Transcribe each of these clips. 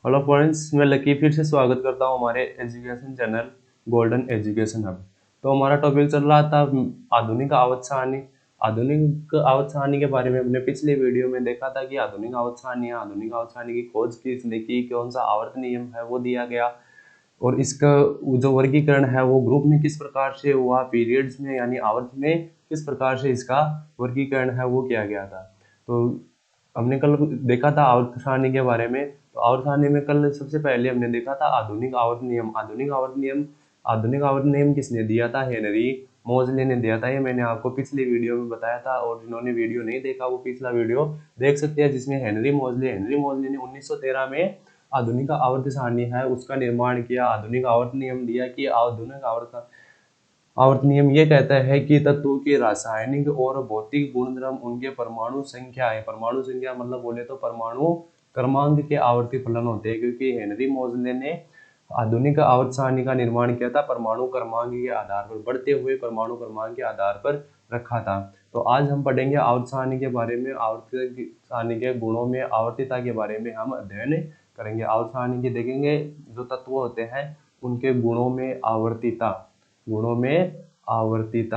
Hello friends, मैं lucky फिर से स्वागत करता हूँ हमारे education channel golden education hub. तो हमारा टॉपिक चल रहा था आधुनिक आवर्त सारणी। आधुनिक आवर्त सारणी के बारे में हमने पिछले वीडियो में देखा था कि आधुनिक आवर्त सारणी की खोज किसने की, कौन सा आवर्त नियम है वो दिया गया, और इसका जो वर्गीकरण है वो ग्रुप में किस प्रकार से हुआ, पीरियड्स में यानी आवर्त में किस प्रकार से इसका वर्गीकरण है वो किया गया था। तो हमने कल देखा था आवर्त सारणी के बारे में। तो आवर्त सारणी में कल सबसे पहले हमने देखा था आधुनिक आवर्त नियम। आधुनिक आवर्त नियम किसने दिया था? हेनरी मोजले ने दिया था। ये मैंने आपको पिछले वीडियो में बताया था, और जिन्होंने वीडियो नहीं देखा वो पिछला वीडियो देख सकते हैं, जिसमें हेनरी मोजले ने 1913 में आधुनिक आवर्त सारणी है उसका निर्माण किया। आधुनिक आवर्त नियम दिया कि आधुनिक आवर्त नियम ये कहता है कि तत्वों के रासायनिक और भौतिक गुणधर्म उनके परमाणु संख्या है। परमाणु संख्या मतलब बोले तो परमाणु क्रमांक के आवर्ती फलन होते हैं, क्योंकि हेनरी मोजले ने आधुनिक आवर्त सारणी का निर्माण किया था परमाणु क्रमांक के आधार पर, बढ़ते हुए परमाणु क्रमांक के आधार पर रखा था। तो आज हम पढ़ेंगे आवर्त सारणी के बारे में, आवर्त सारणी के गुणों में आवर्तिता के बारे में हम अध्ययन करेंगे। आवर्त सारणी के देखेंगे जो तत्व होते हैं उनके गुणों में आवर्तिता,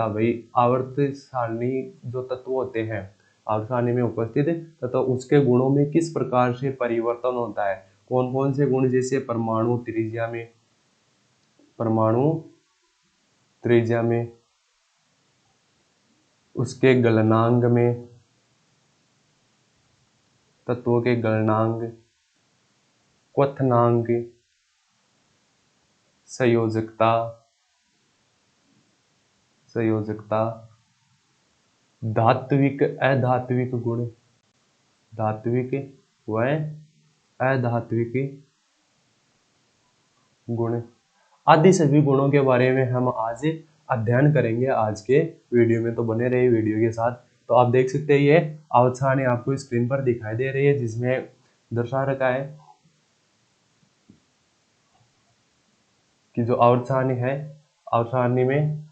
भाई आवर्त सारणी जो तत्व होते हैं आवर्त सारणी में उपस्थित तत्व उसके गुणों में किस प्रकार से परिवर्तन होता है। कौन कौन से गुण? जैसे परमाणु त्रिज्या में, उसके गलनांक में, तत्वों के गलनांक, क्वथनांक, संयोजकता, धात्विक अधात्विक गुण, धात्विक व अधात्विक गुण आदि सभी गुणों के बारे में हम आज अध्ययन करेंगे आज के वीडियो में। तो बने रहिए वीडियो के साथ। तो आप देख सकते हैं ये आवर्त सारणी आपको स्क्रीन पर दिखाई दे रही है, जिसमें दर्शा रखा है कि जो आवर्त सारणी है, आवर्त सारणी में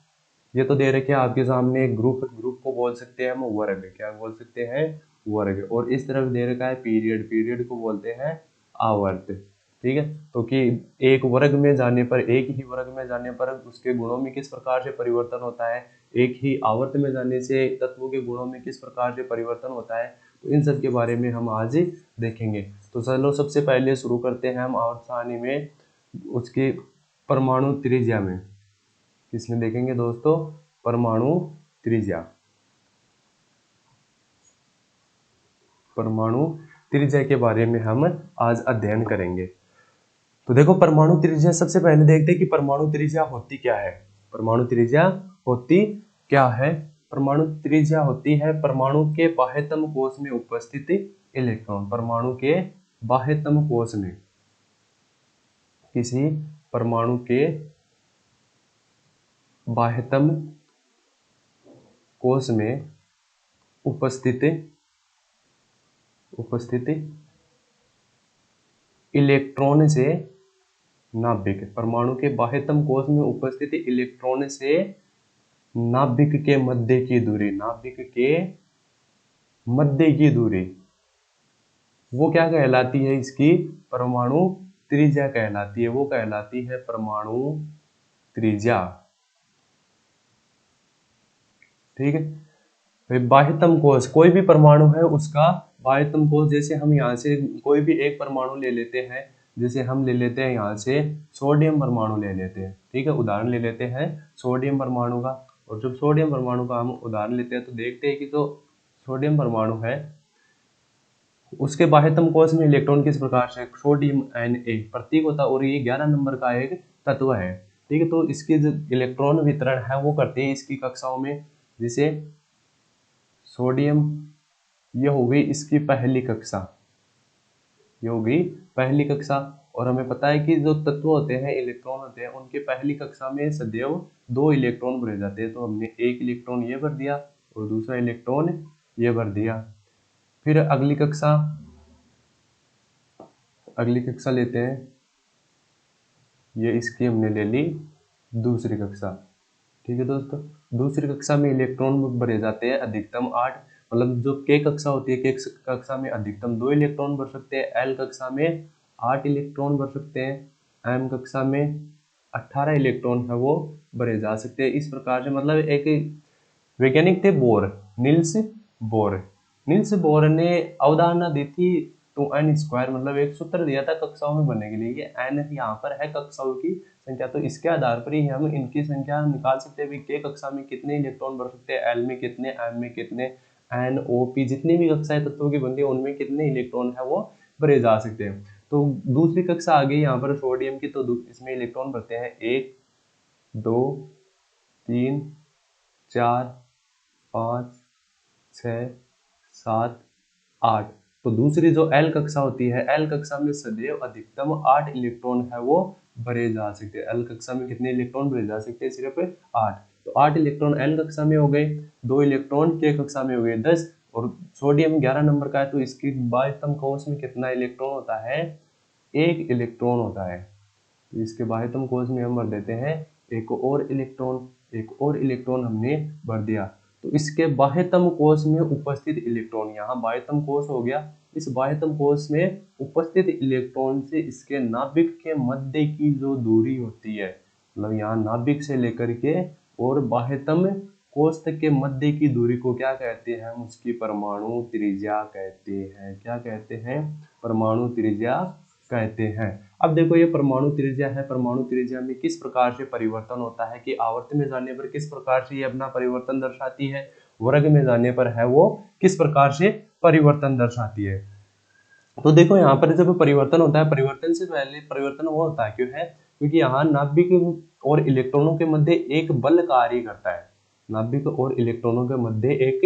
ये तो दे रखे आपके सामने एक ग्रुप को बोल सकते हैं हम वर्ग। क्या बोल सकते हैं? वर्ग। और इस तरफ दे रखा है पीरियड को बोलते हैं आवर्त। ठीक है, तो कि एक ही वर्ग में जाने पर उसके गुणों में किस प्रकार से परिवर्तन होता है, एक ही आवर्त में जाने से तत्वों के गुणों में किस प्रकार से परिवर्तन होता है, तो इन सब के बारे में हम आज देखेंगे। तो चलो सबसे पहले शुरू करते हैं हम आवर्त सारणी में उसकी परमाणु त्रिज्या में। किसमें देखेंगे दोस्तों? परमाणु त्रिज्या। परमाणु त्रिज्या के बारे में हम आज अध्ययन करेंगे। तो देखो परमाणु त्रिज्या सबसे पहले देखते हैं कि परमाणु त्रिज्या होती क्या है। परमाणु त्रिज्या होती क्या है? परमाणु त्रिज्या होती है परमाणु के बाह्यतम कोश में उपस्थित इलेक्ट्रॉन। परमाणु के बाह्यतम कोश में, किसी परमाणु के बाह्यतम कोश में उपस्थित इलेक्ट्रॉन से नाभिक, परमाणु के बाह्यतम कोश में उपस्थित इलेक्ट्रॉन से नाभिक के मध्य की दूरी, वो क्या कहलाती है? इसकी परमाणु त्रिज्या कहलाती है। वो कहलाती है परमाणु त्रिज्या। ठीक है, बाह्यतम कोश कोई भी परमाणु है उसका बाह्यतम कोश, जैसे हम यहाँ से कोई भी एक परमाणु ले लेते हैं, जैसे हम ले लेते हैं यहाँ से सोडियम परमाणु ले लेते हैं। ठीक है, उदाहरण ले लेते हैं सोडियम परमाणु का। और जब सोडियम परमाणु का हम उदाहरण लेते हैं तो देखते हैं कि जो सोडियम परमाणु है उसके बाह्यतम कोश में इलेक्ट्रॉन किस प्रकार से, सोडियम Na प्रतीक होता है, और ये 11 नंबर का एक तत्व है। ठीक है, तो इसके जो इलेक्ट्रॉन वितरण है वो करते हैं इसकी कक्षाओं में। जैसे सोडियम, ये हो गई इसकी पहली कक्षा, और हमें पता है कि जो तत्व होते हैं, इलेक्ट्रॉन होते हैं, उनके पहली कक्षा में सदैव 2 इलेक्ट्रॉन भरे जाते हैं। तो हमने एक इलेक्ट्रॉन ये भर दिया और दूसरा इलेक्ट्रॉन ये भर दिया। फिर अगली कक्षा लेते हैं, ये इसकी हमने ले ली दूसरी कक्षा। ठीक है दोस्तों, दूसरी कक्षा में इलेक्ट्रॉन भरे जाते हैं अधिकतम 8, मतलब जो के कक्षा होती है, के कक्षा में अधिकतम 2 इलेक्ट्रॉन भर सकते हैं, एल कक्षा में 8 इलेक्ट्रॉन भर सकते हैं। m कक्षा में 18 इलेक्ट्रॉन है वो भरे जा सकते हैं। इस प्रकार से मतलब एक वैज्ञानिक थे bore, Niels Bohr. Niels Bohr ने अवधारणा दी थी टू एन स्क्वायर, मतलब एक सूत्र दिया था कक्षाओं में बनने के लिए। ये एन यहाँ पर है कक्षाओं की संख्या, तो इसके आधार पर ही हम इनकी संख्या निकाल सकते हैं। के कक्षा में कितने इलेक्ट्रॉन भर सकते हैं, एल में कितने, एम में कितने, एन ओ पी जितनी भी कक्षाएं तत्वों की बनती है उनमें कितने इलेक्ट्रॉन है वो भरे जा सकते हैं। तो दूसरी कक्षा आ गई यहाँ पर सोडियम की, तो इसमें इलेक्ट्रॉन भरते हैं 1 2 3 4 5 6 7 8। तो दूसरी जो एल कक्षा होती है, एल कक्षा में सदैव अधिकतम 8 इलेक्ट्रॉन है वो भरे जा सकते हैं। एल कक्षा में कितने इलेक्ट्रॉन भरे जा सकते हैं, सिर्फ 8। तो 8 इलेक्ट्रॉन एल कक्षा में हो गए, 2 इलेक्ट्रॉन के कक्षा में हो गए 10। और सोडियम 11 नंबर का है, तो इसकी बाह्यतम कोश में कितना इलेक्ट्रॉन होता है, 1 इलेक्ट्रॉन होता है। तो इसके बाह्यतम कोश में हम भर देते हैं एक और इलेक्ट्रॉन, एक और इलेक्ट्रॉन हमने भर दिया। तो इसके बाह्यतम कोश में उपस्थित इलेक्ट्रॉन, यहाँ बाह्यतम कोश हो गया, इस बाह्यतम कोश में उपस्थित इलेक्ट्रॉन से इसके नाभिक के मध्य की जो दूरी होती है, मतलब यहाँ नाभिक से लेकर के और बाह्यतम कोश तक के मध्य की दूरी को क्या कहते हैं, हम उसकी परमाणु त्रिज्या कहते हैं। क्या कहते हैं, परमाणु त्रिज्या कहते हैं। अब देखो ये परमाणु त्रिज्या है, परमाणु त्रिज्या में किस प्रकार से परिवर्तन होता है कि आवर्त में जाने पर किस प्रकार से ये अपना परिवर्तन दर्शाती है, वर्ग में जाने पर है वो किस प्रकार से परिवर्तन दर्शाती है। तो देखो यहाँ पर जब परिवर्तन होता है, परिवर्तन से पहले परिवर्तन वो होता है क्यों है, क्योंकि यहाँ नाभिक और इलेक्ट्रॉनों के मध्य एक बल कार्य करता है। नाभिक और इलेक्ट्रॉनों के मध्य एक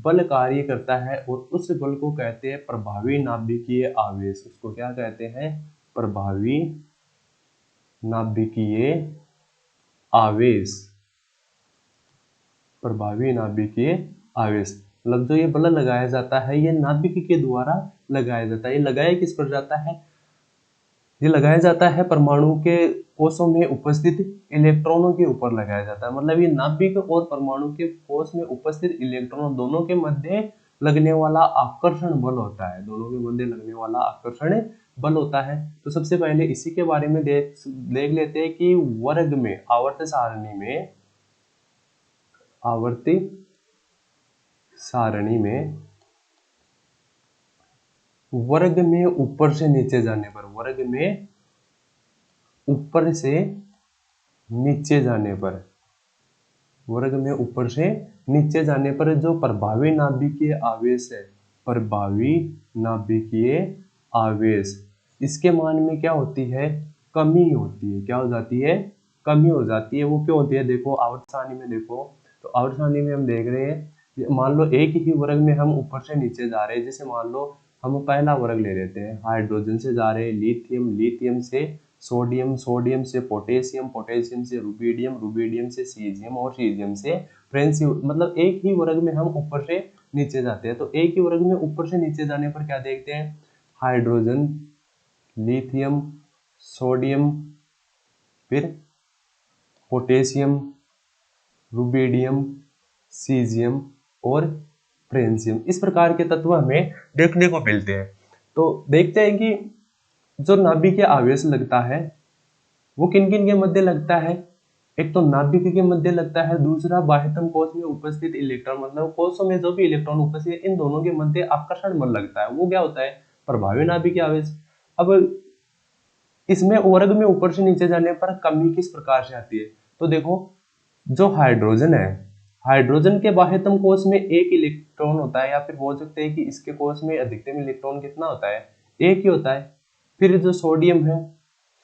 बल कार्य करता है और उस बल को कहते हैं प्रभावी नाभिकीय आवेश। उसको क्या कहते हैं, प्रभावी नाभिकीय आवेश। प्रभावी नाभिकीय आवेश मतलब जो ये बल लगाया जाता है ये नाभिक के द्वारा लगाया जाता है। ये लगाया किस पर जाता है, ये लगाया जाता है परमाणु के कोशों में उपस्थित इलेक्ट्रॉनों के ऊपर लगाया जाता है। मतलब ये नाभिक और परमाणु के कोश में उपस्थित इलेक्ट्रॉन दोनों के मध्य लगने वाला आकर्षण बल होता है, दोनों के मध्य लगने वाला आकर्षण बल होता है। तो सबसे पहले इसी के बारे में देख लेते हैं कि वर्ग में आवर्त सारणी में वर्ग में ऊपर से नीचे जाने पर, वर्ग में ऊपर से नीचे जाने पर, वर्ग में ऊपर से नीचे जाने पर जो प्रभावी नाभिकीय आवेश है, प्रभावी नाभिकीय आवेश, इसके मान में क्या होती है, कमी होती है। क्या हो जाती है, कमी हो जाती है। वो क्यों होती है, देखो आवर्त सारणी में देखो, तो आवर्त सारणी में हम देख रहे हैं, मान लो एक ही वर्ग में हम ऊपर से नीचे जा रहे हैं। जैसे मान लो हम पहला वर्ग ले लेते हैं, हाइड्रोजन से जा रहे हैं लिथियम, लिथियम से सोडियम, सोडियम से पोटेशियम, पोटेशियम से रुबिडियम, रुबिडियम से सीजियम और सीजियम से फ्रेंशियम। मतलब एक ही वर्ग में हम ऊपर से नीचे जाते हैं। तो एक ही वर्ग में ऊपर से नीचे जाने पर क्या देखते हैं, हाइड्रोजन, लिथियम, सोडियम, फिर पोटेशियम, रुबिडियम, सीजियम और फ्रेंशियम, इस प्रकार के तत्व हमें देखने को मिलते हैं। तो देखते हैं कि जो नाभिकीय आवेश लगता है वो किन किन के मध्य लगता है। एक तो नाभिक के मध्य लगता है, दूसरा बाह्यतम कोश में उपस्थित इलेक्ट्रॉन, मतलब कोशों में जो भी इलेक्ट्रॉन उपस्थित है इन दोनों के मध्य आकर्षण बल लगता है, वो क्या होता है, प्रभावी नाभिकीय आवेश। अब इसमें वर्ग में ऊपर से नीचे जाने पर कमी किस प्रकार से आती है, तो देखो जो हाइड्रोजन है, हाइड्रोजन के बाह्यतम कोश में 1 इलेक्ट्रॉन होता है, या फिर बोल सकते हैं कि इसके कोश में अधिकतम इलेक्ट्रॉन कितना होता है, 1 ही होता है। फिर जो सोडियम है,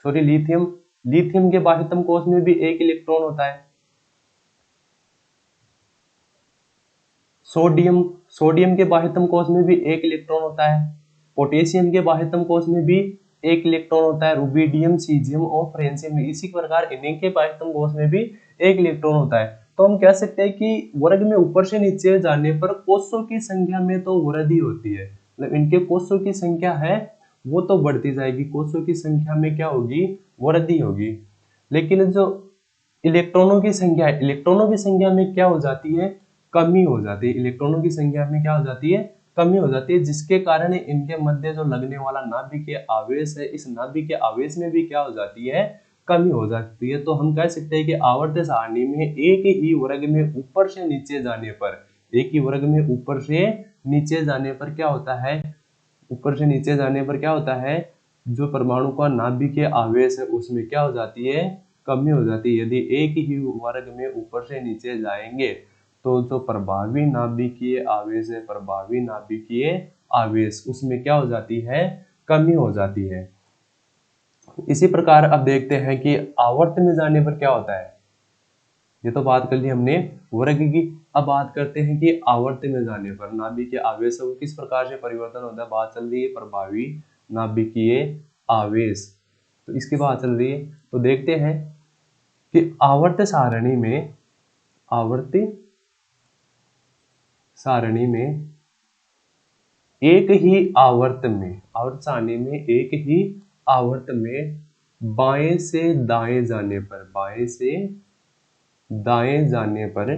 सॉरी लिथियम, लिथियम के बाह्यतम कोश में भी 1 इलेक्ट्रॉन होता है। सोडियम, सोडियम के बाह्यतम कोश में भी 1 इलेक्ट्रॉन होता है। पोटेशियम के बाह्यतम कोश में भी 1 इलेक्ट्रॉन होता है। रुबिडियम, सीजियम और फ्रेंशियम, इसी प्रकार इन्हीं के बाह्यतम कोश में भी 1 इलेक्ट्रॉन होता है। तो हम कह सकते हैं कि वर्ग में ऊपर से नीचे जाने पर कोशों की संख्या में तो वृद्धि होती है, मतलब इनके कोशों की संख्या है वो तो बढ़ती जाएगी, कोशों की संख्या में क्या होगी, वृद्धि होगी। लेकिन जो इलेक्ट्रॉनों की संख्या है, इलेक्ट्रॉनों की संख्या में क्या हो जाती है, कमी हो जाती है। इलेक्ट्रॉनों की संख्या में क्या हो जाती है, कमी हो जाती है, जिसके कारण इनके मध्य जो लगने वाला नाभिकीय आवेश है, इस नाभिकीय आवेश में भी क्या हो जाती है, कमी हो जाती है। तो हम कह सकते हैं कि आवर्त सारणी में एक ही वर्ग में ऊपर से नीचे जाने पर, एक ही वर्ग में ऊपर से नीचे जाने पर क्या होता है, ऊपर से नीचे जाने पर क्या होता है, जो परमाणु का नाभिकीय आवेश है उसमें क्या हो जाती है, कमी हो जाती है। यदि एक ही वर्ग में ऊपर से नीचे जाएंगे तो जो प्रभावी नाभिकीय आवेश है, प्रभावी नाभिकीय आवेश उसमें क्या हो जाती है, कमी हो जाती है। इसी प्रकार अब देखते हैं कि आवर्त में जाने पर क्या होता है। ये तो बात कर ली हमने वर्ग की, अब बात करते हैं कि आवर्त में जाने पर नाभिकीय आवेश को किस प्रकार से परिवर्तन होता है। बात चल रही है प्रभावी नाभिकीय आवेश, तो इसकी बात चल रही है। तो देखते हैं कि आवर्त सारणी में, आवर्ती सारणी में एक ही आवर्त में, आवर्त सारणी में एक ही आवर्त में बाएं से दाएं जाने पर, बाएं से दाएं जाने पर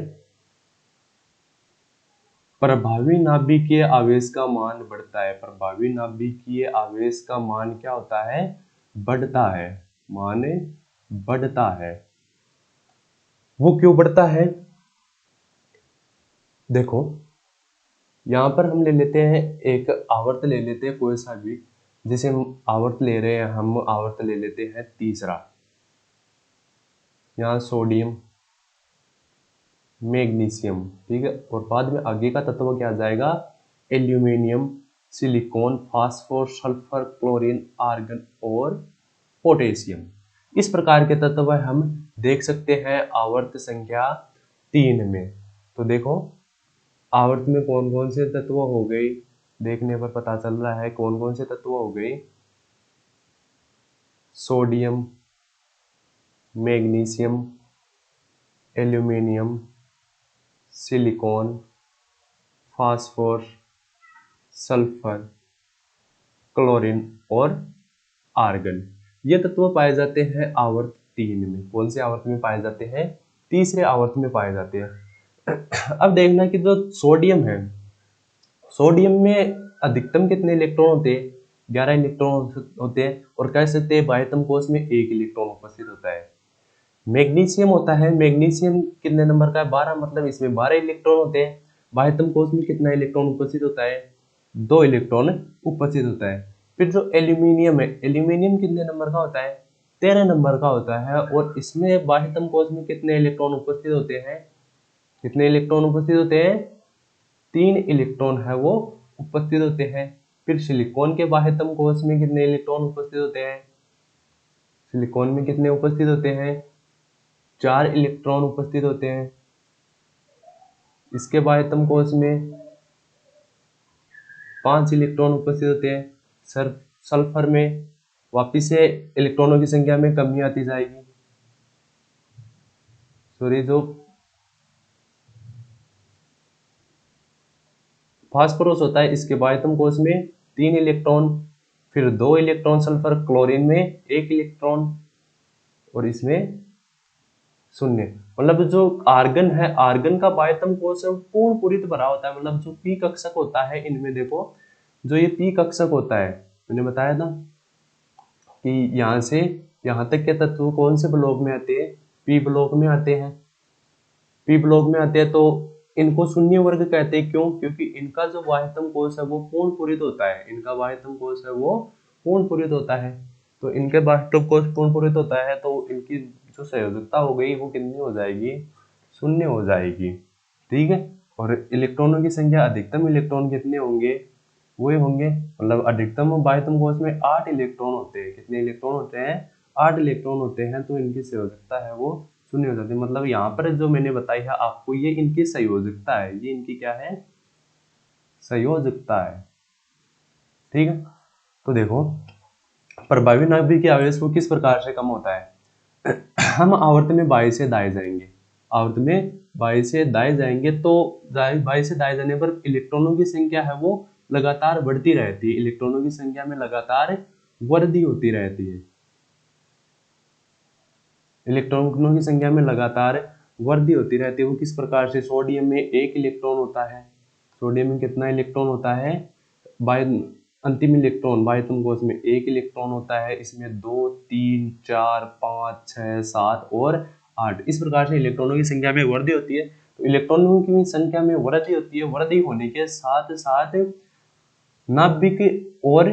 प्रभावी नाभिकीय आवेश का मान बढ़ता है। प्रभावी नाभिकीय आवेश का मान क्या होता है, बढ़ता है, मान बढ़ता है। वो क्यों बढ़ता है, देखो यहां पर हम ले लेते हैं एक आवर्त ले लेते हैं कोई सा भी, जैसे हम आवर्त ले रहे हैं, हम आवर्त ले लेते हैं तीसरा, यहाँ सोडियम मैग्नीशियम, ठीक है, और बाद में आगे का तत्व क्या आ जाएगा, aluminium, silicon, phosphor, sulphur, chlorine, argon और पोटेशियम। इस प्रकार के तत्व हम देख सकते हैं आवर्त संख्या 3 में। तो देखो आवर्त में कौन कौन से तत्व हो गए, देखने पर पता चल रहा है कौन कौन से तत्व हो गए, sodium, magnesium, aluminium, silicon, phosphor, sulphur, chlorine और आर्गन। ये तत्व पाए जाते हैं आवर्त 3 में। कौन से आवर्त में पाए जाते हैं, तीसरे आवर्त में पाए जाते हैं। अब देखना कि जो सोडियम है, सोडियम में अधिकतम कितने इलेक्ट्रॉन होते हैं, 11 इलेक्ट्रॉन होते हैं, और कह सकते हैं बाह्यतम कोश में 1 इलेक्ट्रॉन उपस्थित होता है। मैग्नीशियम होता है, मैग्नीशियम कितने नंबर का है, 12, मतलब इसमें 12 इलेक्ट्रॉन होते हैं। बाह्यतम कोश में कितना इलेक्ट्रॉन उपस्थित होता है, 2 इलेक्ट्रॉन उपस्थित होता है। फिर जो एल्यूमिनियम है, एल्यूमिनियम कितने नंबर का होता है, 13 नंबर का होता है, और इसमें बाह्यतम कोश में कितने इलेक्ट्रॉन उपस्थित होते हैं, कितने इलेक्ट्रॉन उपस्थित होते हैं, 3 इलेक्ट्रॉन है वो उपस्थित होते हैं। फिर सिलिकॉन के बाह्यतम कोश में कितने इलेक्ट्रॉन उपस्थित होते हैं, सिलिकॉन में कितने उपस्थित होते हैं, 4 इलेक्ट्रॉन उपस्थित होते हैं। इसके बाह्यतम कोश में 5 इलेक्ट्रॉन उपस्थित होते हैं। सल्फर में वापिस से इलेक्ट्रॉनों की संख्या में कमी आती जाएगी। सॉरी, जो फास्फोरस होता है इसके बाह्यतम कोश में 3 इलेक्ट्रॉन, फिर 2 इलेक्ट्रॉन सल्फर, क्लोरीन में 1 इलेक्ट्रॉन, और इसमें 0। मतलब जो आर्गन है, आर्गन का बाह्यतम कोश है पूर्ण पूरित भरा होता है। मतलब जो पी कक्षक होता है इनमें, देखो जो ये पी कक्षक होता है, मैंने बताया था कि यहाँ से यहाँ तक के तत्व कौन से ब्लॉक में आते हैं, पी ब्लॉक में आते हैं। पी ब्लॉक में आते हैं तो इनको शून्य वर्ग कहते हैं। क्यों, क्योंकि इनका जो बाह्यतम कोश है वो पूर्ण पूरित होता है, इनका बाह्यतम कोश है वो पूर्ण पूरित होता है। तो इनके बाह्यतम कोश पूर्ण पूरित होता है तो इनकी जो संयोजकता हो गई वो कितनी हो जाएगी, 0 हो जाएगी, ठीक है। और इलेक्ट्रॉनों की संख्या, अधिकतम इलेक्ट्रॉन कितने होंगे, वो होंगे, मतलब अधिकतम बाह्यतम कोश में 8 इलेक्ट्रॉन होते हैं। कितने इलेक्ट्रॉन होते हैं, 8 इलेक्ट्रॉन होते हैं। तो इनकी संयोजकता है वो 0 हो जाती है। मतलब यहाँ पर जो मैंने बताई है आपको, ये इनकी संयोजकता है, ये इनकी क्या है, संयोजकता है, ठीक है। तो देखो प्रभावी नाभिकीय आवेश को किस प्रकार से कम होता है। हम आवर्त में बाएं से दाएं जाएंगे, आवर्त में बाएं से दाएं जाएंगे तो बाएं से दाएं जाने पर इलेक्ट्रॉनों की संख्या है वो लगातार बढ़ती रहती है, इलेक्ट्रॉनों की संख्या में लगातार वृद्धि होती रहती है, इलेक्ट्रॉनों की संख्या में लगातार वृद्धि होती रहती है। वो किस प्रकार से, सोडियम में 1 इलेक्ट्रॉन होता है, सोडियम में कितना इलेक्ट्रॉन होता है, बाय अंतिम इलेक्ट्रॉन बाह्यतम कोश में एक इलेक्ट्रॉन होता है, इसमें 2 3 4 5 6 7 और 8, इस प्रकार से इलेक्ट्रॉनों की संख्या में वृद्धि होती है। तो इलेक्ट्रॉनों की संख्या में वृद्धि होती है, वृद्धि होने के साथ साथ नाभिक और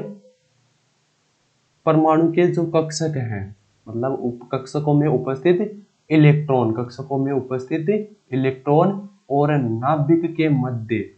परमाणु के जो कक्षक हैं, मतलब कक्षकों में उपस्थित इलेक्ट्रॉन, कक्षकों में उपस्थित इलेक्ट्रॉन और नाभिक के मध्य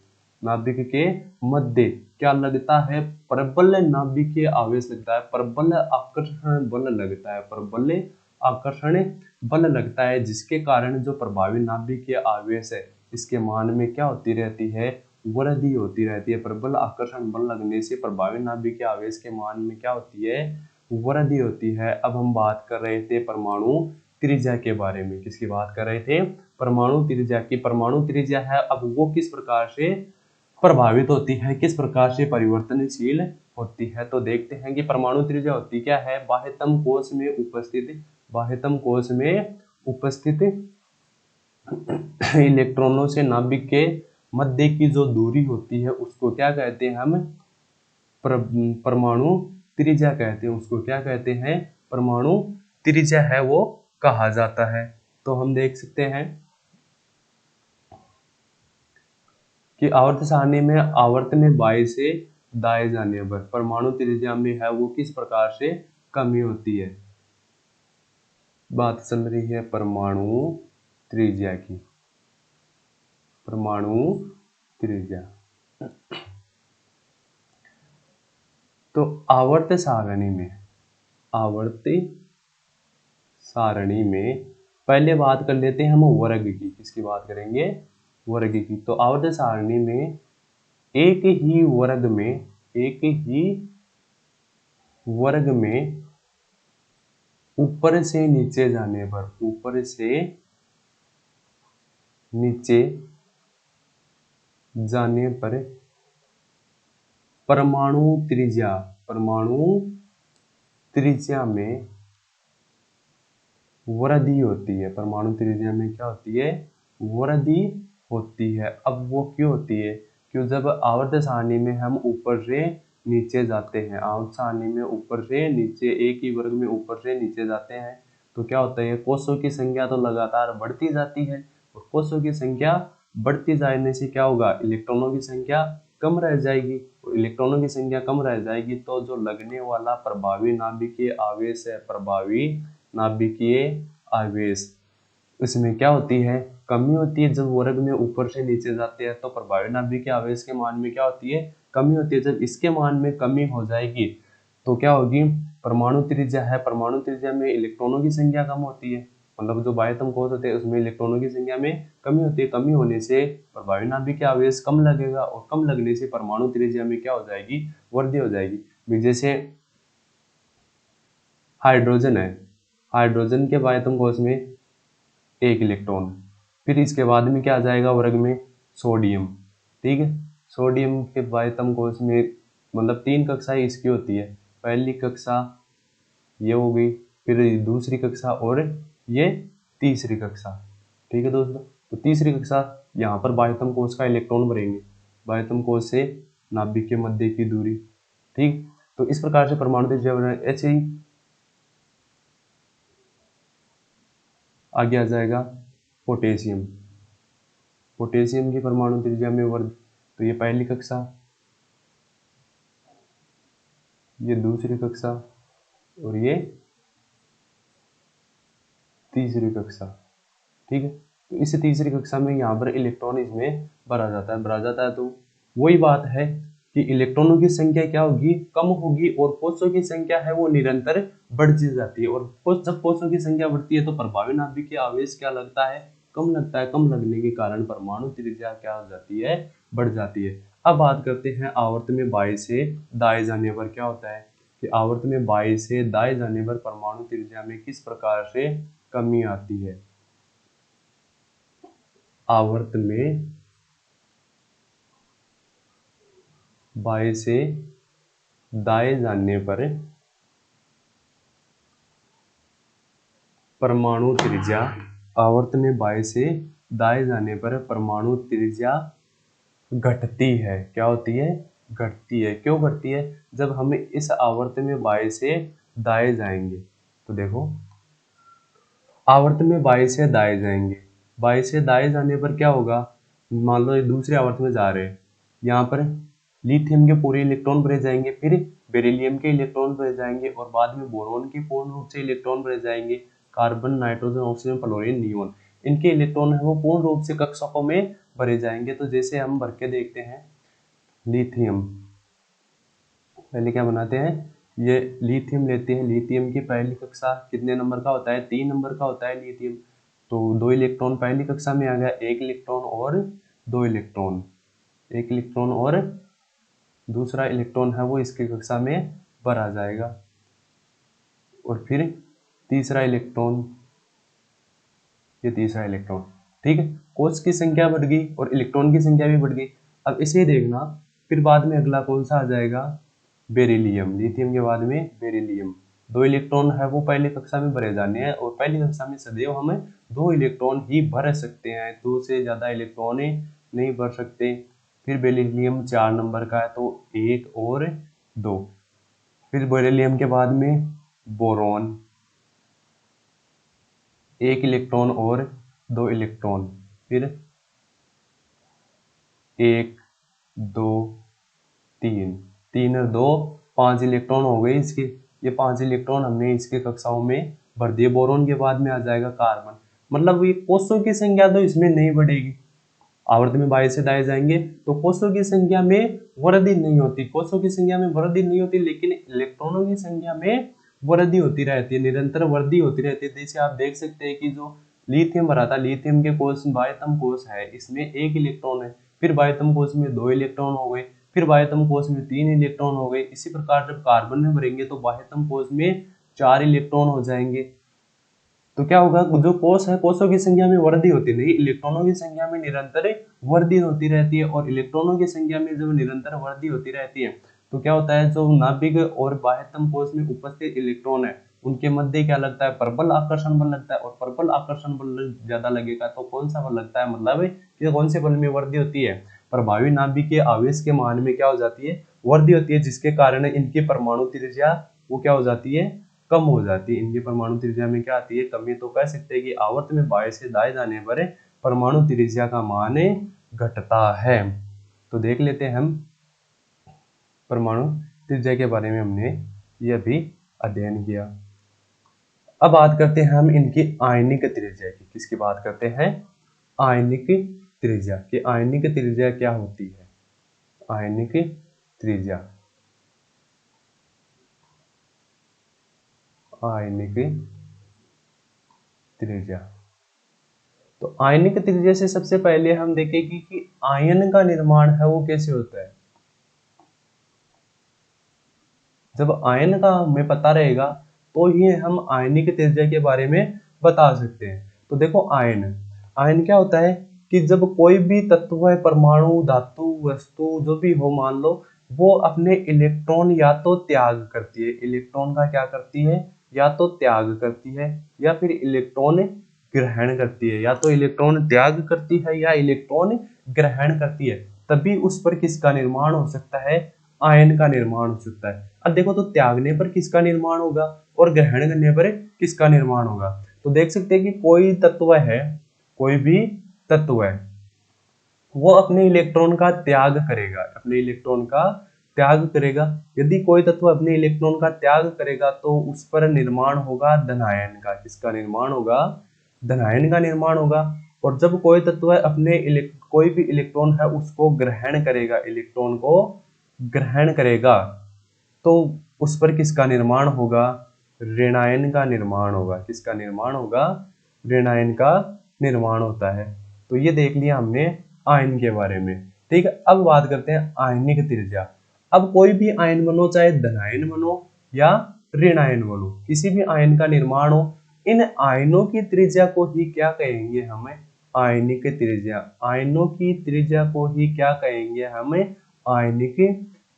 क्या लगता है, प्रबल नाभिकीय आवेश लगता है, प्रबल आकर्षण बल लगता है, प्रबल आकर्षण बल लगता है, जिसके कारण जो प्रभावी नाभिकीय आवेश है इसके मान में क्या होती रहती है, वृद्धि होती रहती है। प्रबल आकर्षण बल लगने से प्रभावी नाभिकीय आवेश के मान में क्या होती है, वृद्धि होती है। अब हम बात कर रहे थे परमाणु त्रिज्या के बारे में, किसकी बात कर रहे थे, परमाणु त्रिज्या की। परमाणु त्रिज्या है, अब वो किस प्रकार से प्रभावित होती है, किस प्रकार से परिवर्तनशील होती है, तो देखते हैं कि परमाणु त्रिज्या होती क्या है, बाह्यतम कोश में उपस्थित इलेक्ट्रॉनों से नाभिक के मध्य की जो दूरी होती है उसको क्या कहते हैं हम, परमाणु त्रिज्या कहते हैं, उसको क्या कहते हैं, परमाणु त्रिज्या है वो कहा जाता है। तो हम देख सकते हैं कि आवर्त सारणी में आवर्त में बाएं से दाएं जाने पर परमाणु त्रिज्या में है वो किस प्रकार से कमी होती है। बात चल रही है परमाणु त्रिज्या की, परमाणु त्रिज्या। तो आवर्त सारणी में पहले बात कर लेते हैं हम वर्ग की, किसकी बात करेंगे, वर्ग की। तो आवर्त सारणी में एक ही वर्ग में ऊपर से नीचे जाने पर परमाणु त्रिज्या में वृद्धि होती है, परमाणु त्रिज्या में क्या होती है, वृद्धि होती है। अब वो क्यों होती है, क्यों जब आवर्त सारणी में हम ऊपर से नीचे जाते हैं, आवर्त सारणी में ऊपर से नीचे, एक ही वर्ग में ऊपर से नीचे जाते हैं, तो क्या होता है, कोषों की संख्या तो लगातार बढ़ती जाती है, और कोषों की संख्या बढ़ती जाने से क्या होगा, इलेक्ट्रॉनों की संख्या कम रह जाएगी, और इलेक्ट्रॉनों की संख्या कम रह जाएगी तो जो लगने वाला प्रभावी नाभिकीय आवेश है, प्रभावी नाभिकीय आवेश, इसमें क्या होती है, कमी होती है। जब वर्ग में ऊपर से नीचे जाते हैं तो प्रभावी नाभिकीय आवेश के मान में क्या होती है, कमी होती है। जब इसके मान में कमी हो जाएगी तो क्या होगी, परमाणु त्रिज्या है, परमाणु त्रिज्या में इलेक्ट्रॉनों की संख्या कम होती है, मतलब जो बाह्यतम कोश होते हैं उसमें इलेक्ट्रॉनों की संख्या में कमी होती है। कमी होने से प्रभावी नाभिकीय आवेश कम लगेगा, और कम लगने से परमाणु त्रिज्या में क्या हो जाएगी, वृद्धि हो जाएगी। जैसे हाइड्रोजन है, हाइड्रोजन के बाह्यतम कोश में एक इलेक्ट्रॉन, फिर इसके बाद में क्या आ जाएगा वर्ग में, सोडियम, ठीक है। सोडियम के बाह्यतम कोश में मतलब 3 कक्षाएं इसकी होती है, पहली कक्षा ये हो गई, फिर दूसरी कक्षा और ये तीसरी कक्षा, ठीक है दोस्तों। तो तीसरी कक्षा यहाँ पर बाह्यतम कोश का इलेक्ट्रॉन भरेंगे, बाह्यतम कोश से नाभिक के मध्य की दूरी, ठीक। तो इस प्रकार से परमाणु त्रिज्या ऐसे ही आगे आ जाएगा पोटेशियम, पोटेशियम की परमाणु त्रिज्या में वृद्धि, तो ये पहली कक्षा, ये दूसरी कक्षा और ये तीसरी कक्षा, ठीक है। तो इस तीसरी कक्षा में यहाँ पर इलेक्ट्रॉन इसमें भरा जाता है, तो वही बात है कि इलेक्ट्रॉनों की संख्या क्या होगी, कम होगी, और कोषों की संख्या है वो निरंतर बढ़ती जाती है, और जब कोषों की संख्या बढ़ती है तो प्रभावी नाभिकीय आवेश क्या लगता है, कम लगता है। कम लगने के कारण परमाणु त्रिज्या क्या हो जाती है, बढ़ जाती है। अब बात करते हैं आवर्त में बाएं से दाएं जाने पर क्या होता है, कि आवर्त में बाएं से दाएं जाने पर परमाणु त्रिज्या में किस प्रकार से कमी आती है। आवर्त में बाएं से दाएं जाने पर परमाणु त्रिज्या, आवर्त में बाएं से दाएं जाने पर परमाणु त्रिज्या घटती है। क्या होती है? घटती है। क्यों घटती है? जब हम इस आवर्त में बाएं से दाएं जाएंगे, तो देखो आवर्त में बाएं से दाएं जाएंगे, बाएं से दाएं जाने पर क्या होगा, मान लो ये दूसरे आवर्त में जा रहे हैं, यहाँ पर लिथियम के पूरे इलेक्ट्रॉन भरे जाएंगे, फिर बेरिलियम के इलेक्ट्रॉन भरे जाएंगे और बाद में बोरॉन के पूर्ण रूप से इलेक्ट्रॉन भरे जाएंगे। Carbon, nitrogen, oxygen, fluorine, neon, इनके इलेक्ट्रॉन है वो पूर्ण रूप से कक्षकों में भरे जाएंगे। तो जैसे हम भर के देखते हैं, लिथियम पहले क्या बनाते हैं, ये लिथियम लेते हैं। लिथियम की पहली कक्षा कितने नंबर का होता है? 3 नंबर का होता है लिथियम। तो 2 इलेक्ट्रॉन पहली कक्षा में आ गया, 1 इलेक्ट्रॉन और 2 इलेक्ट्रॉन, 1 इलेक्ट्रॉन और दूसरा इलेक्ट्रॉन है वो इसकी कक्षा में भरा जाएगा। और फिर तीसरा इलेक्ट्रॉन, ये तीसरा इलेक्ट्रॉन, ठीक है। कोष की संख्या बढ़ गई और इलेक्ट्रॉन की संख्या भी बढ़ गई। अब इसे देखना, फिर बाद में अगला कौन सा आ जाएगा? बेरिलियम। लिथियम के बाद में बेरिलियम। 2 इलेक्ट्रॉन है वो पहली कक्षा में भरे जाने हैं और पहली कक्षा में सदैव हमें 2 इलेक्ट्रॉन ही भर सकते हैं, 2 से ज्यादा इलेक्ट्रॉन नहीं भर सकते। फिर बेरिलियम 4 नंबर का है, तो 1 और 2। फिर बेरिलियम के बाद में बोरॉन, 1 इलेक्ट्रॉन और 2 इलेक्ट्रॉन, फिर 1 2 3, 3 और 2 5 इलेक्ट्रॉन हो गए इसके। ये 5 इलेक्ट्रॉन हमने इसके कक्षाओं में भर दिए। बोरॉन के बाद में आ जाएगा कार्बन। मतलब ये कोषों की संख्या तो इसमें नहीं बढ़ेगी, आवर्त में बाएं से दाएं जाएंगे तो कोषों की संख्या में वृद्धि नहीं होती, कोषों की संख्या में वृद्धि नहीं होती, लेकिन इलेक्ट्रॉनों की संख्या में वृद्धि होती रहती है, निरंतर वृद्धि होती रहती है। जैसे आप देख सकते हैं कि जो लिथियम भरा था, लिथियम के कोष बाह्यतम कोष है, इसमें 1 इलेक्ट्रॉन है, फिर बाह्यतम कोष में 2 इलेक्ट्रॉन हो गए, फिर बाह्यतम कोष में 3 इलेक्ट्रॉन हो गए। इसी प्रकार जब कार्बन में भरेंगे तो बाह्यतम कोष में 4 इलेक्ट्रॉन हो जाएंगे। तो क्या होगा, जो कोष है कोषों की संख्या में वृद्धि होती नहीं, इलेक्ट्रॉनों की संख्या में निरंतर वृद्धि होती रहती है। और इलेक्ट्रॉनों की संख्या में जब निरंतर वृद्धि होती रहती है तो क्या होता है, जो नाभिक और बाह्यतम कोष में उपस्थित इलेक्ट्रॉन है उनके मध्य क्या लगता है, प्रबल आकर्षण बल लगता है। और प्रबल आकर्षण बल ज्यादा लगेगा तो कौन सा बल लगता है, मतलब कि कौन से बल में वृद्धि होती है, प्रभावी नाभिक के आवेश के मान में क्या हो जाती है, वृद्धि होती है, जिसके कारण इनकी परमाणु त्रिज्या वो क्या हो जाती है, कम हो जाती है। इनकी परमाणु त्रिज्या में क्या आती है, कमी। तो कह सकते हैं कि आवर्त में बाएं से दाएं जाने पर परमाणु त्रिज्या का मान घटता है। तो देख लेते हैं हम परमाणु त्रिज्या के बारे में, हमने यह भी अध्ययन किया। अब बात करते हैं हम इनकी आयनिक त्रिज्या की। किसकी बात करते हैं, आयनिक त्रिज्या की। आयनिक त्रिज्या क्या होती है, आयनिक त्रिज्या, आयनिक त्रिज्या। तो आयनिक त्रिज्या से सबसे पहले हम देखेंगे कि आयन का निर्माण है वो कैसे होता है। जब आयन का हमें पता रहेगा तो ही हम आयनिक त्रिज्या के बारे में बता सकते हैं। तो देखो आयन, आयन क्या होता है कि जब कोई भी तत्व है, परमाणु, धातु, वस्तु जो भी हो, मान लो वो अपने इलेक्ट्रॉन या तो त्याग करती है, इलेक्ट्रॉन का क्या करती है, या तो त्याग करती है या फिर इलेक्ट्रॉन ग्रहण करती है, या तो इलेक्ट्रॉन त्याग करती है या इलेक्ट्रॉन ग्रहण करती है, तभी उस पर किसका निर्माण हो सकता है, आयन का निर्माण हो सकता है। अब देखो तो त्यागने पर किसका निर्माण होगा और ग्रहण करने पर किसका निर्माण होगा। तो देख सकते हैं कि कोई तत्व है, कोई भी तत्व है, वो अपने इलेक्ट्रॉन का त्याग करेगा, अपने इलेक्ट्रॉन का त्याग करेगा। यदि कोई तत्व अपने इलेक्ट्रॉन का त्याग करेगा तो उस पर निर्माण होगा धनायन का। किसका निर्माण होगा, धनायन का निर्माण होगा। और जब कोई तत्व अपने कोई भी इलेक्ट्रॉन है उसको ग्रहण करेगा, इलेक्ट्रॉन को ग्रहण करेगा, तो उस पर किसका निर्माण होगा, ऋणायन का निर्माण होगा। किसका निर्माण होगा, ऋणायन का निर्माण होता है। तो ये देख लिया हमने आयन के बारे में। ठीक है, अब बात करते हैं आयनिक त्रिज्या। अब कोई भी आयन बनो, चाहे धनायन बनो या ऋणायन बनो, किसी भी आयन का निर्माण हो, इन आयनों की त्रिज्या को ही क्या कहेंगे, हमें आयनिक त्रिज्या। आयनों की त्रिज्या को ही क्या कहेंगे, हमें आयनिक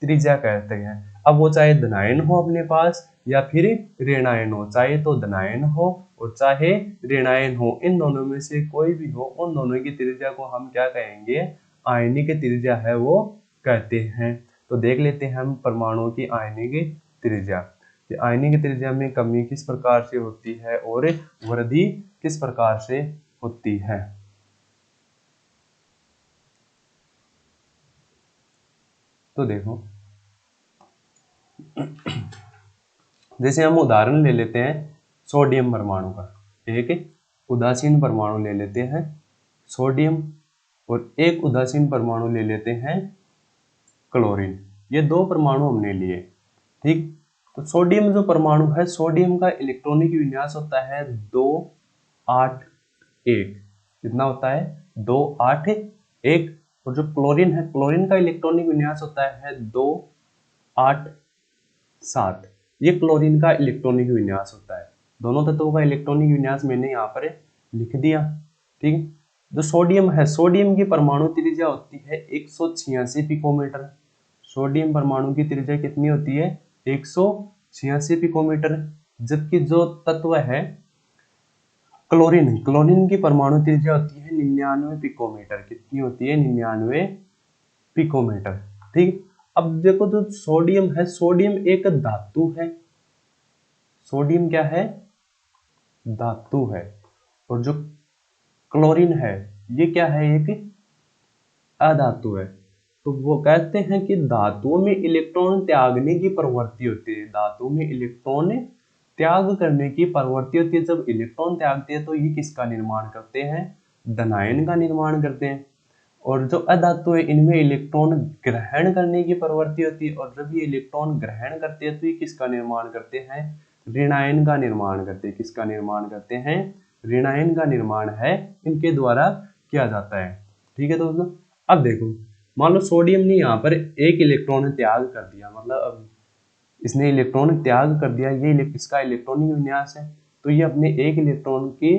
त्रिज्या कहते हैं। अब वो चाहे धनायन हो अपने पास या फिर ऋणायन हो, चाहे तो धनायन हो और चाहे ऋणायन हो, इन दोनों में से कोई भी हो, उन दोनों की त्रिज्या को हम क्या कहेंगे, आयनिक त्रिज्या है वो कहते हैं। तो देख लेते हैं हम परमाणुओं की आयनिक त्रिज्या। आयनिक त्रिज्या में कमी किस प्रकार से होती है और वृद्धि किस प्रकार से होती है। तो देखो, जैसे हम उदाहरण ले लेते हैं सोडियम परमाणु का, एक उदासीन परमाणु ले लेते हैं सोडियम और एक उदासीन परमाणु ले लेते हैं क्लोरीन। ये दो परमाणु हमने लिए, ठीक। तो सोडियम जो परमाणु है, सोडियम का इलेक्ट्रॉनिक विन्यास होता है 281। कितना होता है? 281। और जो क्लोरीन है, क्लोरीन का इलेक्ट्रॉनिक विन्यास होता है 287। ये क्लोरीन का इलेक्ट्रॉनिक विन्यास होता है। दोनों तत्वों का इलेक्ट्रॉनिक विन्यास मैंने यहाँ पर लिख दिया, ठीक है। जो सोडियम है, सोडियम की परमाणु त्रिज्या होती है 186 पिकोमीटर। सोडियम परमाणु की त्रिज्या कितनी होती है? 186 पिकोमीटर। जबकि जो तत्व है क्लोरीन, क्लोरीन की परमाणु त्रिज्या होती है 99 पिकोमीटर। कितनी होती है? 99 पिकोमीटर, ठीक। अब देखो, जो सोडियम है, सोडियम एक धातु है। सोडियम क्या है? धातु है। और जो क्लोरीन है, ये क्या है? एक अधातु है। तो वो कहते हैं कि धातुओं में इलेक्ट्रॉन त्यागने की प्रवृत्ति होती है। धातु में इलेक्ट्रॉन त्याग करने की प्रवृत्ति होती है। जब इलेक्ट्रॉन त्यागते हैं तो ये किसका निर्माण करते हैं? धनायन का निर्माण करते हैं। और जो अधातु है, इनमें इलेक्ट्रॉन ग्रहण करने की प्रवृत्ति होती है। और जब ये इलेक्ट्रॉन ग्रहण करते हैं तो ये किसका निर्माण करते हैं? ऋणायन का निर्माण करते हैं। किसका निर्माण करते हैं? ऋणायन का निर्माण है इनके द्वारा किया जाता है, ठीक है दोस्तों। अब देखो, मान लो सोडियम ने यहाँ पर एक इलेक्ट्रॉन त्याग कर दिया, मतलब अब इसने इलेक्ट्रॉन त्याग कर दिया, ये इसका इलेक्ट्रॉनिक विन्यास है। तो ये अपने एक इलेक्ट्रॉन के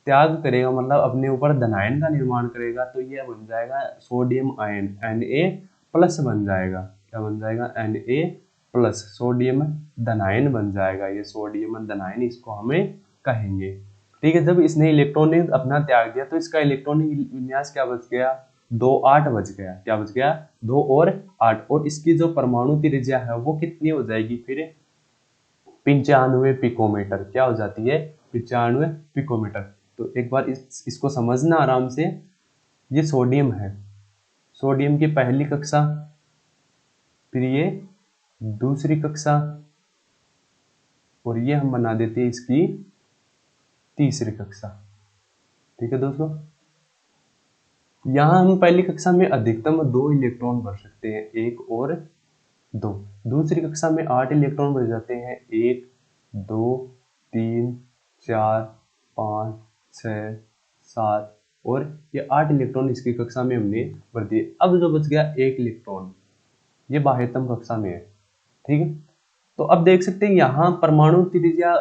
त्याग करेगा, मतलब अपने ऊपर धनायन का निर्माण करेगा। तो ये बन जाएगा सोडियम आयन, Na+ बन जाएगा। क्या बन जाएगा? Na+। सोडियम धनायन बन जाएगा। ये सोडियम धनायन इसको हमें कहेंगे, ठीक है। जब इसने इलेक्ट्रॉन ने अपना त्याग दिया तो इसका इलेक्ट्रॉनिक विन्यास क्या बच गया? 2-8 बच गया। क्या बच गया? 2 और 8। और इसकी जो परमाणु त्रिज्या है वो कितनी हो जाएगी फिर? 95 पिकोमीटर। क्या हो जाती है? 95 पिकोमीटर। तो एक बार इसको समझना आराम से। ये सोडियम है, सोडियम की पहली कक्षा, फिर ये दूसरी कक्षा, और ये हम बना देते हैं इसकी तीसरी कक्षा, ठीक है दोस्तों। यहाँ हम पहली कक्षा में अधिकतम 2 इलेक्ट्रॉन भर सकते हैं, 1 और 2। दूसरी कक्षा में 8 इलेक्ट्रॉन भर जाते हैं, 1 2 3 4 5 6 7, और ये 8 इलेक्ट्रॉन इसकी कक्षा में हमने भर दिए। अब जो बच गया 1 इलेक्ट्रॉन, ये बाह्यतम कक्षा में है, ठीक है। तो अब देख सकते हैं यहाँ परमाणु त्रिज्या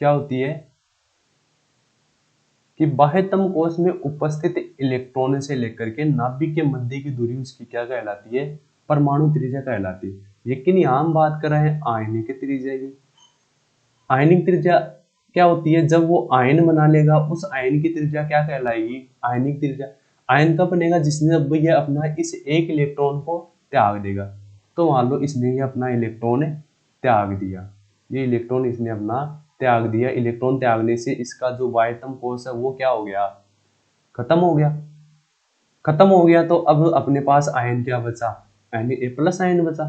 क्या होती है कि बाह्यतम कोश में उपस्थित इलेक्ट्रॉन से लेकर के नाभिक के मध्य की दूरी उसकी क्या कहलाती है? परमाणु त्रिज्या कहलाती है। लेकिन यहाँ हम बात कर रहे हैं आयनिक त्रिज्या की। आयनिक त्रिज्या क्या होती है? जब वो आयन बना लेगा, उस आयन की त्रिज्या क्या कहलाएगी? आयनिक त्रिज्या। आयन कब बनेगा? जिसने अब ये अपना इस एक इलेक्ट्रॉन को त्याग देगा। तो मान लो इसने ये अपना इलेक्ट्रॉन त्याग दिया, ये इलेक्ट्रॉन इसने अपना त्याग दिया। इलेक्ट्रॉन त्यागने से इसका जो बाह्यतम कोश है वो क्या हो गया? खत्म हो गया। खत्म हो गया तो अब अपने पास आयन क्या बचा? Na+ आयन बचा।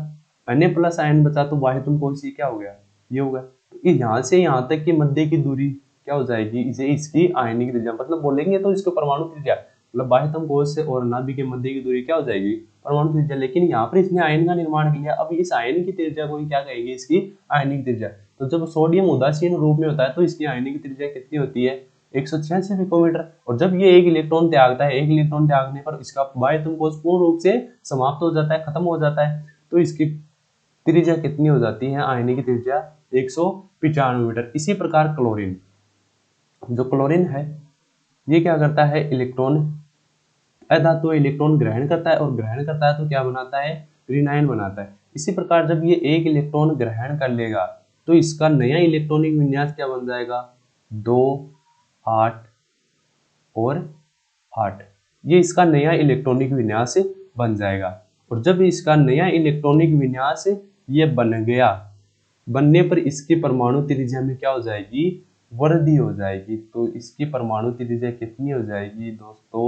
Na+ आयन बचा तो बाह्यतम कोश ये क्या हो गया? ये हो गया। तो यहाँ से यहाँ तक की मध्य की दूरी क्या हो जाएगी? इसे इसकी आयनिक त्रिज्या, मतलब बोलेंगे तो इसको परमाणु त्रिज्या, मतलब बाह्यतम कोश से और नाभिक के मध्य की दूरी क्या हो जाएगी? परमाणु त्रिज्या। लेकिन यहाँ पर इसने आयन का निर्माण किया, अब इस आयन की त्रिज्या को क्या कहेंगे? इसकी आयनिक त्रिज्या। तो जब सोडियम उदासीन रूप में होता है तो इसकी आयनिक त्रिज्या कितनी होती है? 186 पिकोमीटर। और जब ये एक इलेक्ट्रॉन त्यागता है, एक इलेक्ट्रॉन त्यागने पर इसका बाह्यतम कोश पूर्ण रूप से समाप्त हो जाता है, खत्म हो जाता है। तो इसकी त्रिज्या कितनी हो जाती है? आयनिक त्रिज्या 195 मीटर। इसी प्रकार क्लोरीन, जो क्लोरीन है ये क्या करता है? इलेक्ट्रॉन अधातु इलेक्ट्रॉन ग्रहण करता है, और ग्रहण करता है तो क्या बनाता है? ऋणायन बनाता है। इसी प्रकार जब ये एक इलेक्ट्रॉन ग्रहण कर लेगा तो इसका नया इलेक्ट्रॉनिक विन्यास क्या बन जाएगा? 2 8 और 8। ये इसका नया इलेक्ट्रॉनिक विन्यास बन जाएगा। और जब इसका नया इलेक्ट्रॉनिक विन्यास ये बन गया, बनने पर इसकी परमाणु त्रिज्या में क्या हो जाएगी, वृद्धि हो जाएगी। तो इसकी परमाणु त्रिज्या कितनी हो जाएगी दोस्तों,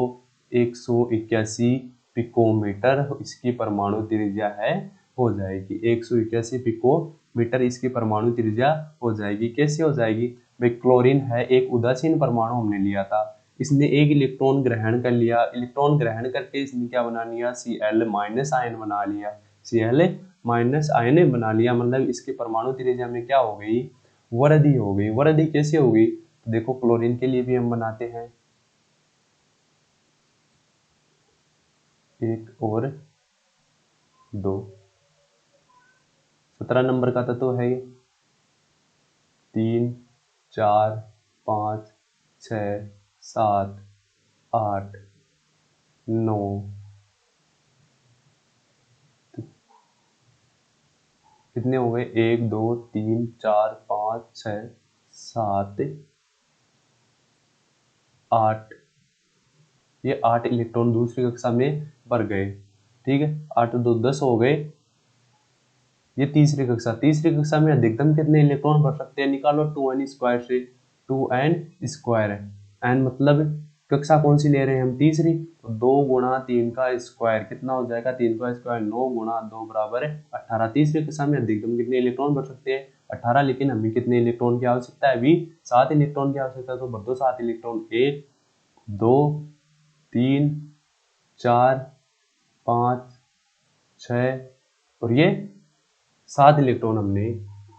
181 पिकोमीटर इसकी परमाणु त्रिज्या है हो जाएगी। 181 पिकोमीटर इसकी परमाणु त्रिज्या हो जाएगी। कैसे हो जाएगी भाई, क्लोरीन है एक उदासीन परमाणु हमने लिया था, इसने एक इलेक्ट्रॉन ग्रहण कर लिया, इलेक्ट्रॉन ग्रहण करके इसने क्या बना लिया, Cl- आयन बना लिया, Cl- आयन बना लिया, मतलब इसके परमाणु त्रिज्या में क्या हो गई, वृद्धि हो गई। वृद्धि कैसे हो गई, देखो क्लोरीन के लिए भी हम बनाते हैं, 1 और 2, 17 नंबर का तत्व है ये, 3 4 5 6 7 8 9, कितने हो गए, 1 2 3 4 5 6 7 8, ये 8 इलेक्ट्रॉन दूसरी कक्षा में भर गए। ठीक है, 8 2 10 हो गए। ये तीसरी कक्षा में अधिकतम कितने इलेक्ट्रॉन भर सकते हैं, निकालो 2n स्क्वायर से, 2n स्क्वायर है, n मतलब कक्षा कौन सी ले रहे हैं हम, तीसरी, तो 2 गुणा 3 का स्क्वायर कितना हो जाएगा, 3 का स्क्वायर 9 गुणा 2 बराबर है 18। तीसरी कक्षा में अधिकतम कितने इलेक्ट्रॉन भर सकते हैं, 18, लेकिन हमें कितने इलेक्ट्रॉन की आवश्यकता है, अभी 7 इलेक्ट्रॉन की आवश्यकता है, तो भर दो 7 इलेक्ट्रॉन, 1 2 3 4 5 6 और ये 7 इलेक्ट्रॉन हमने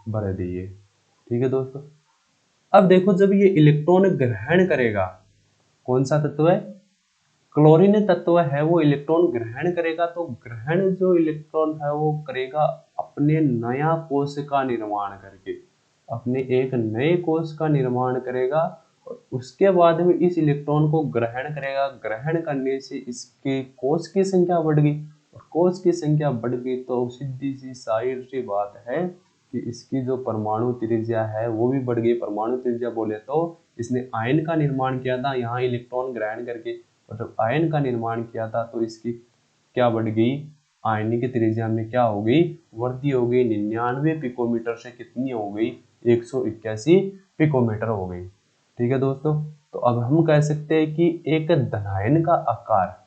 भर दिए। ठीक है दोस्तों, अब देखो जब ये इलेक्ट्रॉन ग्रहण करेगा, कौन सा तत्व है, क्लोरीन तत्व है, वो इलेक्ट्रॉन ग्रहण करेगा, तो ग्रहण जो इलेक्ट्रॉन है वो करेगा अपने नया कोश का निर्माण करके, अपने एक नए कोश का निर्माण करेगा, और उसके बाद में इस इलेक्ट्रॉन को ग्रहण करेगा। ग्रहण करने से इसके कोश की संख्या बढ़ गई, और कोश की संख्या बढ़ गई तो सीधी सी जाहिर सी बात है कि इसकी जो परमाणु त्रिज्या है वो भी बढ़ गई। परमाणु त्रिज्या बोले तो इसने आयन का निर्माण किया था यहाँ इलेक्ट्रॉन ग्रहण करके, और जब आयन का निर्माण किया था तो इसकी क्या बढ़ गई, आयनिक त्रिज्या में क्या हो गई, वृद्धि हो गई। 99 पिकोमीटर से कितनी हो गई, 181 पिकोमीटर हो गई। ठीक है दोस्तों, तो अब हम कह सकते हैं कि एक धनायन का आकार,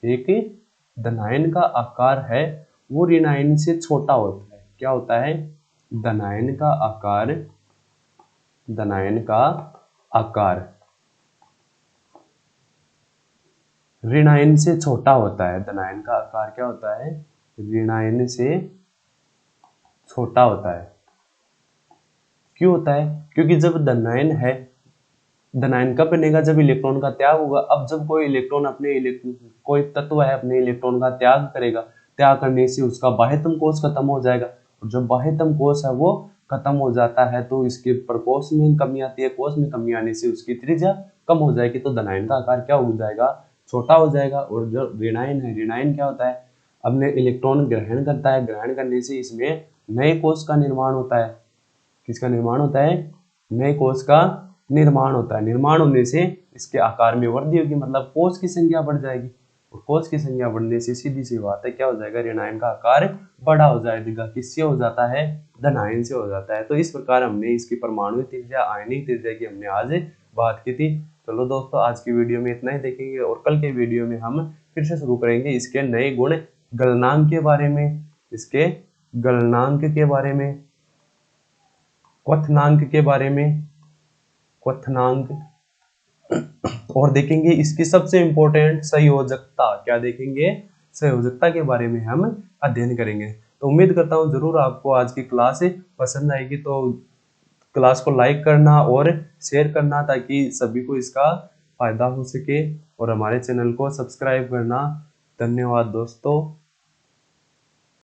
एक धनायन का आकार है वो ऋणायन से छोटा होता है। क्या होता है, धनायन का आकार, धनायन का आकार ऋणायन से छोटा होता है। धनायन का आकार क्या होता है, ऋणायन से छोटा होता है। क्यों होता है, क्योंकि जब धनायन है, धनायन कब बनेगा, जब इलेक्ट्रॉन का त्याग होगा। अब जब कोई इलेक्ट्रॉन कोई तत्व है अपने इलेक्ट्रॉन का त्याग करेगा, त्याग करने से उसका बाह्यतम कोश खत्म हो जाएगा, और जब बाह्यतम कोश है वो खत्म हो जाता है तो इसके प्रकोष्ठ में कमी आती है, कोश में कमी आने से उसकी त्रिज्या कम हो जाएगी, तो धनायन का आकार क्या हो जाएगा, छोटा हो जाएगा। और जो ऋणायन है, ऋणायन क्या होता है, अपने इलेक्ट्रॉन ग्रहण करता है, ग्रहण करने से इसमें नए कोश का निर्माण होता है। किसका निर्माण होता है, नए कोश का निर्माण होता है। निर्माण होने से इसके आकार में वृद्धि होगी, मतलब कोश की संख्या बढ़ जाएगी, और कोश की संख्या बढ़ने से सीधी सी बात है क्या हो जाएगा, ऋणायन का आकार बड़ा हो जाएगा। किससे हो जाता है, धनायन से हो जाता है। तो इस प्रकार हमने इसकी परमाणु त्रिज्या, आयनिक त्रिज्या की हमने आज बात की थी। चलो दोस्तों, आज की वीडियो में इतना ही देखेंगे, और कल के वीडियो में हम फिर से शुरू करेंगे इसके नए गुण, गलनांक के बारे में, इसके गलनांक के बारे में, क्वथनांक के बारे में, क्वथनांक, और देखेंगे इसकी सबसे इंपॉर्टेंट संयोजकता। क्या देखेंगे, संयोजकता के बारे में हम अध्ययन करेंगे। तो उम्मीद करता हूँ जरूर आपको आज की क्लास पसंद आएगी, तो क्लास को लाइक करना और शेयर करना ताकि सभी को इसका फायदा हो सके, और हमारे चैनल को सब्सक्राइब करना। धन्यवाद दोस्तों।